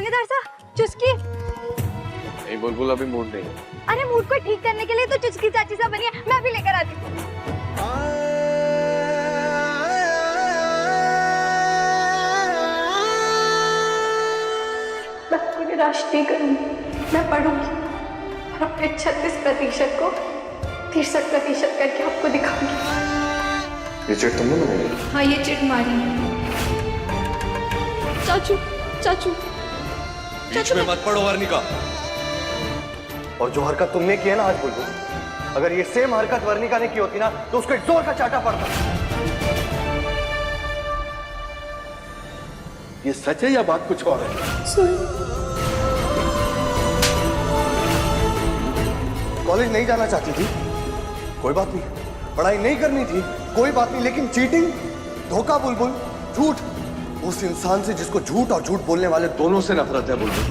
थानेदार साहब चुस्की। नहीं बुलबुल अभी मूड नहीं है। अरे मूड को ठीक करने के लिए तो चुस्की चाची साहब बनी है, मैं अभी लेकर आती हूँ। मैं आपको निराश नहीं करूंगी, मैं पढ़ूंगी और अपने 36% को 63% करके आपको दिखाऊंगी। ये चिट तुमने बनाई? हाँ ये चिट मारी है। चाचू चाचू बीच में मत पड़ो वर्णिका। और जो हरकत तुमने की है ना आज बुलबुल, अगर ये सेम हरकत वर्णिका ने की होती ना तो उसको एक जोर का चाटा पड़ता। ये सच है या बात कुछ और है? कॉलेज नहीं जाना चाहती थी, कोई बात नहीं। पढ़ाई नहीं करनी थी, कोई बात नहीं। लेकिन चीटिंग, धोखा बुलबुल, झूठ, उस इंसान से जिसको झूठ और झूठ बोलने वाले दोनों से नफरत है बुलबुल।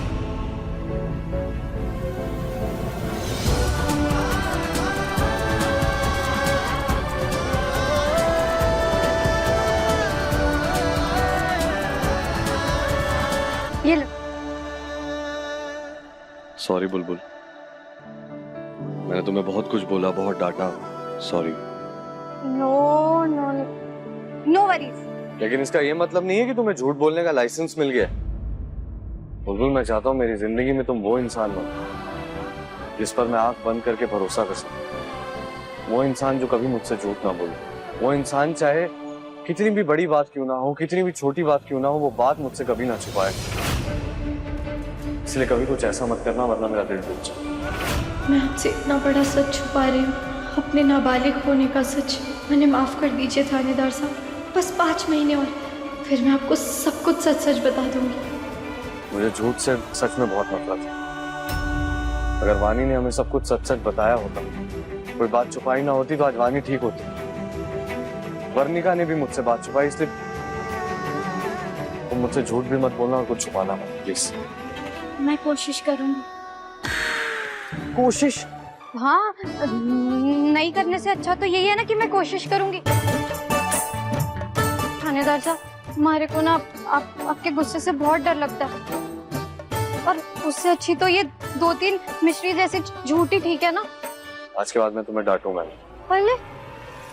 ये लो। सॉरी बुलबुल, मैंने तुम्हें बहुत कुछ बोला, बहुत डांटा, sorry. No no no worries. लेकिन इसका ये मतलब नहीं है कि तुम्हें झूठ बोलने का लाइसेंस मिल गया। बुलबुल मैं चाहता हूँ मेरी जिंदगी में तुम वो इंसान बनो जिस पर मैं आंख बंद करके भरोसा कर सकूं। वो इंसान जो कभी मुझसे झूठ ना बोले। वो इंसान चाहे कितनी भी बड़ी बात क्यों ना हो, कितनी भी छोटी बात क्यों ना हो, वो बात मुझसे कभी ना छुपाए। इसलिए कभी कुछ ऐसा मत करना वरना मेरा दिल टूट जाए। मैं आपसे इतना बड़ा सच छुपा रही हूँ, अपने नाबालिग होने का सच। मैंने माफ कर दीजिए थानेदार साहब, बस 5 महीने और फिर मैं आपको सब कुछ सच सच बता दूंगी। मुझे झूठ से सच में बहुत नफरत है। अगर वानी ने हमें सब कुछ सच सच बताया होता, कोई बात छुपाई ना होती तो आज वानी ठीक होती। वर्णिका ने भी मुझसे बात छुपाई, इसलिए तुम मुझसे झूठ भी मत बोलना और कुछ छुपाना मत प्लीज। मैं कोशिश करूंगी। कोशिश? हाँ, नहीं करने से अच्छा तो यही है ना कि मैं कोशिश करूंगी। थानेदार साहब, हमारे को ना आपके गुस्से से बहुत डर लगता है, और उससे अच्छी तो ये 2-3 मिश्री जैसी झूठी ठीक है ना। आज के बाद मैं तुम्हें डांटूंगा नहीं। अरे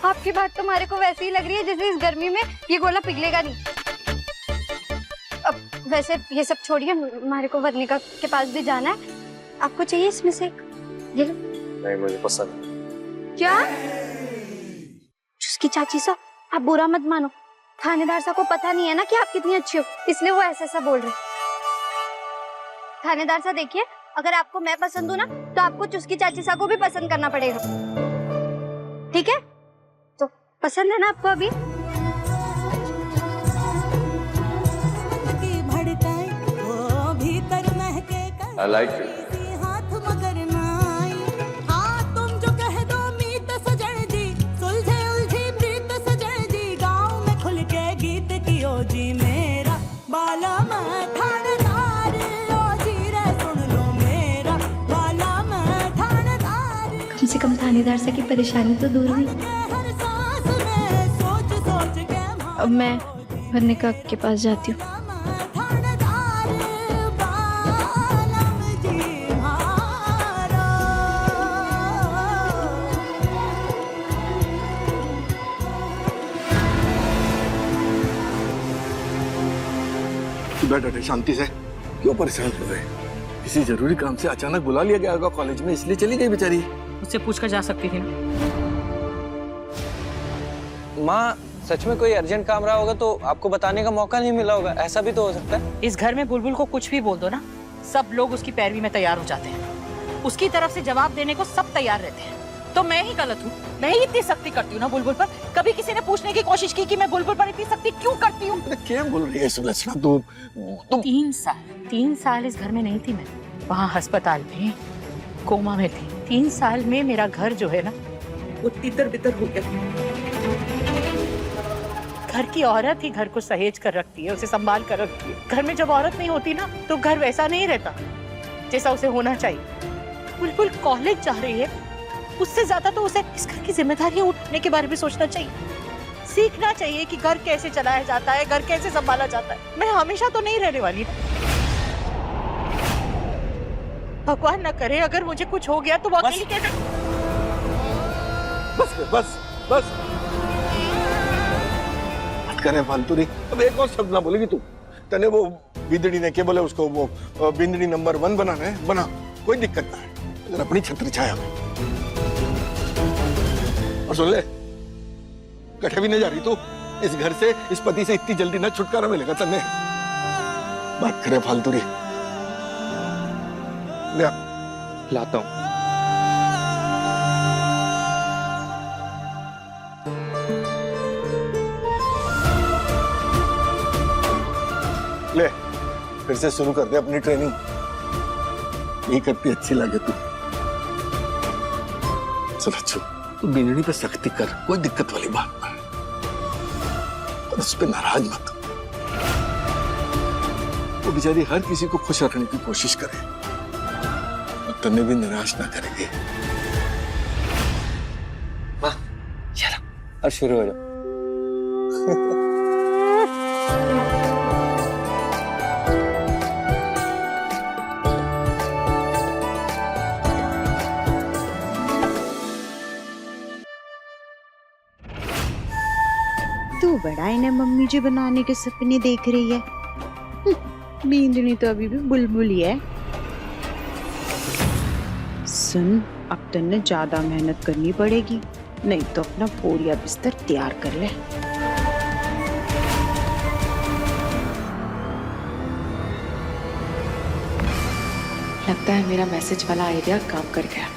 आपकी बात तो हमारे को वैसे ही लग रही है जैसे इस गर्मी में ये गोला पिघलेगा नहीं। अब वैसे ये सब छोड़िए, हमारे को वर्णिका के पास भी जाना है। आपको चाहिए इसमें से एक? ये लो। नहीं मुझे पसंद नहीं। क्या? उसकी चाची साहब, आप बुरा मत मानो। थानेदार साहब को पता नहीं है ना कि आप कितनी अच्छी हो, इसलिए वो ऐसा बोल रहे। थानेदार साहब देखिए, अगर आपको मैं पसंद हूँ ना तो आपको चुस्की चाची साहब को भी पसंद करना पड़ेगा, ठीक है? तो पसंद है ना आपको अभी? I like it. कम से कम थानेदार से की परेशानी तो दूर हुई। अब मैं वर्णिका के पास जाती हूँ। बैठे शांति से, क्यों परेशान हो रहे? किसी जरूरी काम से अचानक बुला लिया गया होगा कॉलेज में, इसलिए चली गई बेचारी। उससे पूछ कर जा सकती थी ना। माँ, सच में कोई अर्जेंट काम रहा होगा तो आपको बताने का मौका नहीं मिला होगा, ऐसा भी तो हो सकता है। इस घर में बुलबुल को कुछ भी बोल दो ना, सब लोग उसकी पैरवी में तैयार हो जाते हैं। उसकी तरफ से जवाब देने को सब तैयार रहते हैं। तो मैं ही गलत हूँ? मैं ही इतनी सख्ती करती हूँ ना बुलबुल पर? कभी किसी ने पूछने की कोशिश की कि मैं बुलबुल पर इतनी सख्ती क्यों करती हूँ? क्या बोल रही है सुलक्षणा तुम? 3 साल इस घर में नहीं थी मैं, वहाँ अस्पताल में कोमा में थी। 3 साल में मेरा घर जो है ना वो तितर बितर हो गया। घर की औरत ही घर को सहेज कर रखती है, उसे संभाल कर रखती है। घर में जब औरत नहीं होती ना तो घर वैसा नहीं रहता जैसा उसे होना चाहिए। बुलबुल कॉलेज जा रही है, उससे ज्यादा तो उसे इस घर की जिम्मेदारियां उठाने के बारे में सोचना चाहिए, सीखना चाहिए कि घर कैसे चलाया जाता है, घर कैसे संभाला जाता है। मैं हमेशा तो नहीं रहने वाली। भगवान ना करे अगर मुझे कुछ हो गया तो वो अकेली कैसे? बस बस मत करे फालतू री। अब एक और शब्द ना बोलेगी तू। तने वो बिंदड़ी ने क्या बोले उसको, वो बिंदड़ी नंबर 1 बनाना है, बना, कोई दिक्कत ना है, अगर अपनी छत्र छाया में। और सुन ले, कटे भी नहीं जा रही तू इस घर से, इस पति से इतनी जल्दी ना छुटकारा मिलेगा तन्ने। बात करे फालतू री। ले आ। लाता हूँ। ले फिर से शुरू कर दे अपनी ट्रेनिंग। नहीं करती अच्छी लगे तू। चल अच्छू, तू बिंदड़ी पे सख्ती कर, कोई दिक्कत वाली बात नहीं, और उस पे नाराज मत। वो बेचारी हर किसी को खुश रखने की कोशिश करे, और तन्ने भी निराश ना करेगी। वाह, चलो अब शुरू हो जाओ। तू बड़ा इन्हें मम्मी जी बनाने के सपने देख रही है। बींदनी तो अभी भी बुलबुल ही है। सुन, अब तन्ने ज्यादा मेहनत करनी पड़ेगी, नहीं तो अपना बोरिया बिस्तर तैयार कर ले। लगता है मेरा मैसेज वाला आइडिया काम कर गया।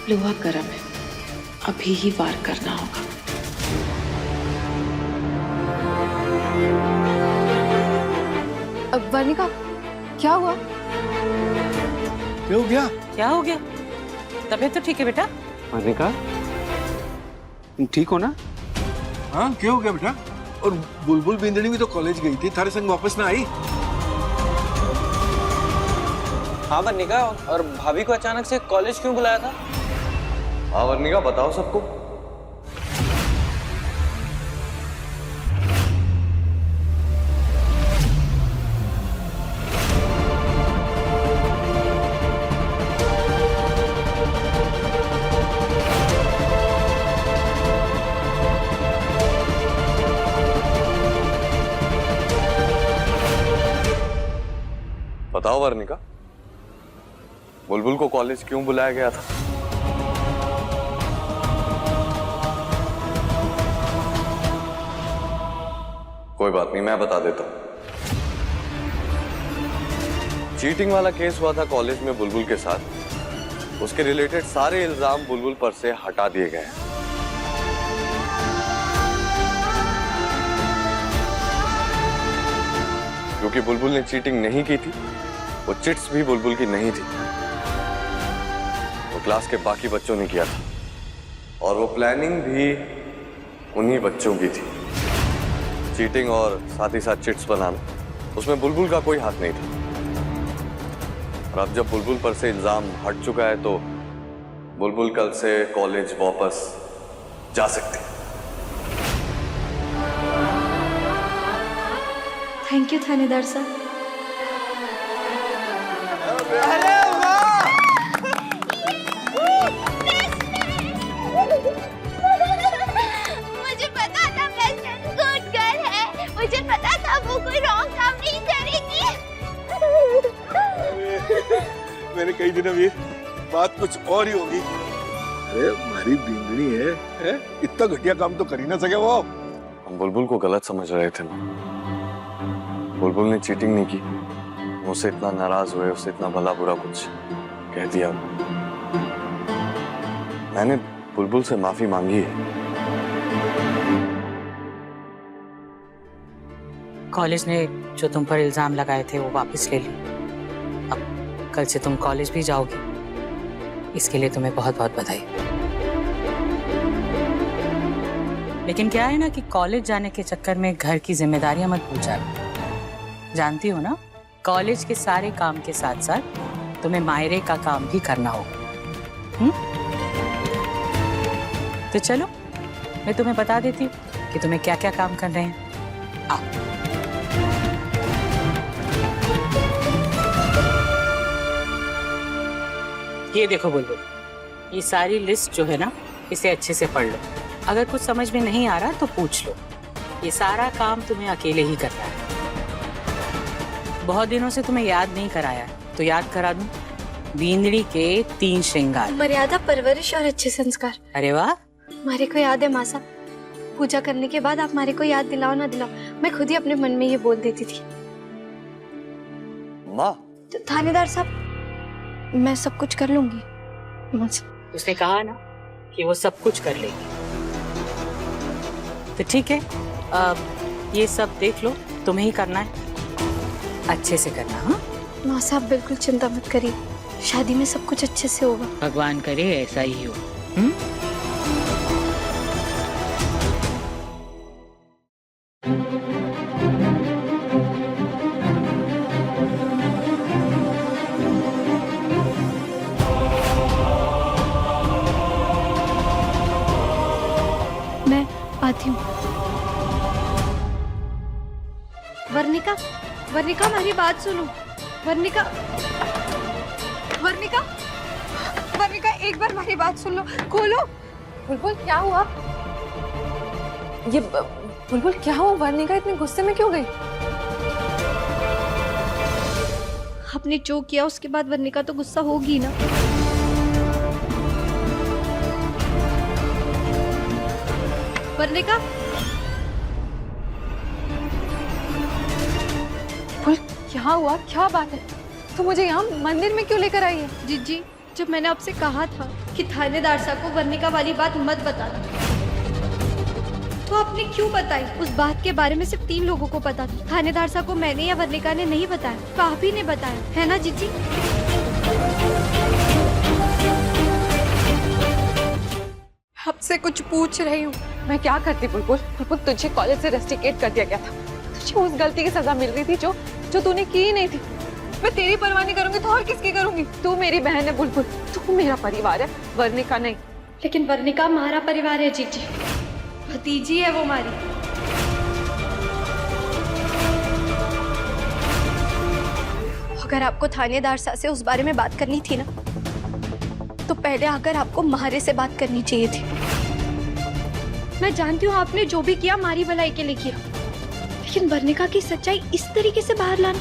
लोहा गर्म है, अभी ही वार करना होगा। अब वर्णिका, क्या हुआ? क्या हो गया? क्या हो गया? तबीयत तो ठीक है बेटा? वर्णिका, तुम ठीक हो ना? हाँ, क्या हो गया बेटा? और बुलबुल बिंदड़ी भी तो कॉलेज गई थी, थारे संग वापस ना आई? हाँ वर्णिका, और भाभी को अचानक से कॉलेज क्यों बुलाया था? हाँ वर्णिका, बताओ सबको। बताओ वर्णिका, बुलबुल को कॉलेज क्यों बुलाया गया था? कोई बात नहीं, मैं बता देता हूं। चीटिंग वाला केस हुआ था कॉलेज में बुलबुल के साथ। उसके रिलेटेड सारे इल्जाम बुलबुल पर से हटा दिए गए हैं। क्योंकि बुलबुल ने चीटिंग नहीं की थी, वो चिट्स भी बुलबुल की नहीं थी, वो क्लास के बाकी बच्चों ने किया था, और वो प्लानिंग भी उन्हीं बच्चों की थी। चीटिंग और साथ ही साथ चिट्स बनाना, उसमें बुलबुल का कोई हाथ नहीं था। और अब जब बुलबुल पर से इल्जाम हट चुका है तो बुलबुल कल से कॉलेज वापस जा सकते हैं। थैंक यू थानेदार साहब। मुझे पता था प्रेसिडेंट गुड गर्ल है, मुझे पता था वो कोई रॉन्ग काम नहीं करेगी। मैंने कही थी ना वीर, बात कुछ और ही होगी। अरे हमारी बिंदनी है? इतना घटिया काम तो कर ही ना सके वो। हम बुलबुल को गलत समझ रहे थे ना। बुलबुल ने चीटिंग नहीं की, मुझसे इतना नाराज हुए, उससे इतना भला बुरा कुछ कह दिया। मैंने बुलबुल से माफी मांगी है। कॉलेज ने जो तुम पर इल्जाम लगाए थे वो वापस ले लिए। अब कल से तुम कॉलेज भी जाओगी, इसके लिए तुम्हें बहुत बहुत बधाई। लेकिन क्या है ना कि कॉलेज जाने के चक्कर में घर की जिम्मेदारियां मत भूल जाना। जानती हो ना, कॉलेज के सारे काम के साथ साथ तुम्हें मायरे का काम भी करना होगा। तो चलो मैं तुम्हें बता देती हूँ कि तुम्हें क्या क्या काम करने हैं। आओ। ये देखो बुलबुल, ये सारी लिस्ट जो है ना, इसे अच्छे से पढ़ लो। अगर कुछ समझ में नहीं आ रहा तो पूछ लो। ये सारा काम तुम्हें अकेले ही करना है। बहुत दिनों से तुम्हें याद नहीं कराया है, तो याद करा दूं। बींदड़ी के 3 श्रृंगार। मर्यादा, परवरिश और अच्छे संस्कार। अरे वाह। हमारे को याद है मासा, पूजा करने के बाद आप हमारे को याद दिलाओ ना दिलाओ, मैं खुद ही अपने मन में ये बोल देती थी। माँ, तो थानेदार साहब, मैं सब कुछ कर लूंगी। उसने कहा ना कि वो सब कुछ कर लेगी। तो ठीक है, अब ये सब देख लो, तुम्हें ही करना है, अच्छे से करना। हाँ माँ साहब, बिल्कुल चिंता मत करिए, शादी में सब कुछ अच्छे से होगा। भगवान करे ऐसा ही हो। मैं आती हूँ। वर्णिका, वर्णिका हमारी बात सुनो। वर्णिका, वर्णिका, वर्णिका एक बार हमारी बात सुन लो। खोलो। बुलबुल क्या हुआ? ये बुलबुल क्या हुआ? वर्णिका इतने गुस्से में क्यों गई? आपने जो किया उसके बाद वर्णिका तो गुस्सा होगी ना। वर्णिका, क्या हुआ? क्या बात है? तो मुझे यहाँ मंदिर में क्यों लेकर आई है? जीजी, जब मैंने आपसे कहा था कि थानेदार साहब को वर्णिका वाली बात मत बताना, तो आपने क्यों बताई? उस बात के बारे में सिर्फ 3 लोगों को पता था। थानेदार साहब को मैंने या वर्णिका ने नहीं बताया, तो आप ही ने बताया, है ना जीजी? आपसे कुछ पूछ रही हूँ। मैं क्या करती बुलबुल? बुलबुल, तुझे कॉलेज से रेस्टिकेट कर दिया गया था। तुझे उस गलती की सजा मिल रही थी जो तूने की ही नहीं थी। मैं तेरी परवाह नहीं करूंगी तो और किसकी करूंगी? तू मेरी बहन है बुलबुल, तू मेरा परिवार है, वर्णिका नहीं। लेकिन वर्णिका हमारा परिवार है जीजी, भतीजी है वो हमारी। अगर आपको थानेदार साहब से उस बारे में बात करनी थी ना, तो पहले आकर आपको महारे से बात करनी चाहिए थी। मैं जानती हूँ आपने जो भी किया हमारी भलाई के लिए किया, लेकिन वर्णिका की सच्चाई इस तरीके से बाहर लाना,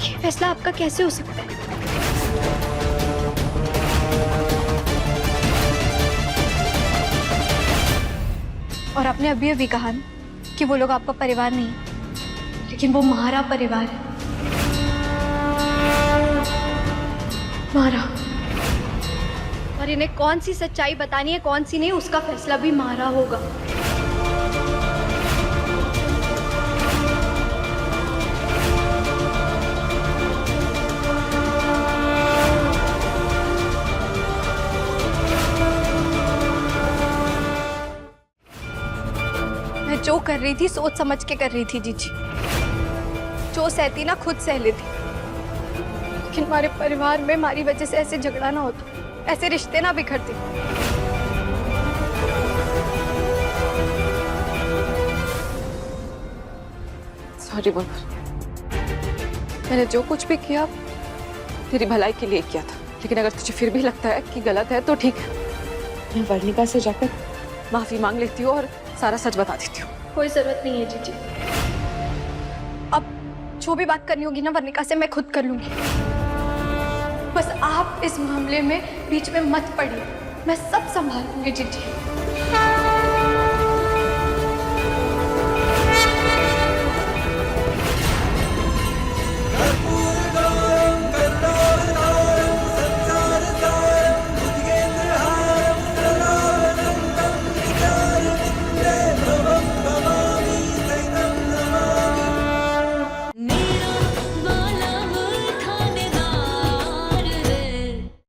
ये फैसला आपका कैसे हो सकता है? और आपने अभी अभी कहा ना कि वो लोग आपका परिवार नहीं है, लेकिन वो हमारा परिवार है। हमारा। और इन्हें कौन सी सच्चाई बतानी है, कौन सी नहीं, उसका फैसला भी हमारा होगा। मैं जो कर रही थी सोच समझ के कर रही थी जीजी। जो सहती ना खुद सह लेती, लेकिन हमारे परिवार में हमारी वजह से ऐसे झगड़ा ना होता, ऐसे रिश्ते ना बिखरते। सॉरी बुलबुल, मैंने जो कुछ भी किया तेरी भलाई के लिए किया था, लेकिन अगर तुझे फिर भी लगता है कि गलत है तो ठीक है, मैं वर्णिका से जाकर माफी मांग लेती हूँ और सारा सच बता देती हूँ। कोई जरूरत नहीं है जीजी, अब जो भी बात करनी होगी ना वर्णिका से मैं खुद कर लूंगी। बस आप इस मामले में बीच में मत पड़िए, मैं सब संभाल लूंगी जीजी।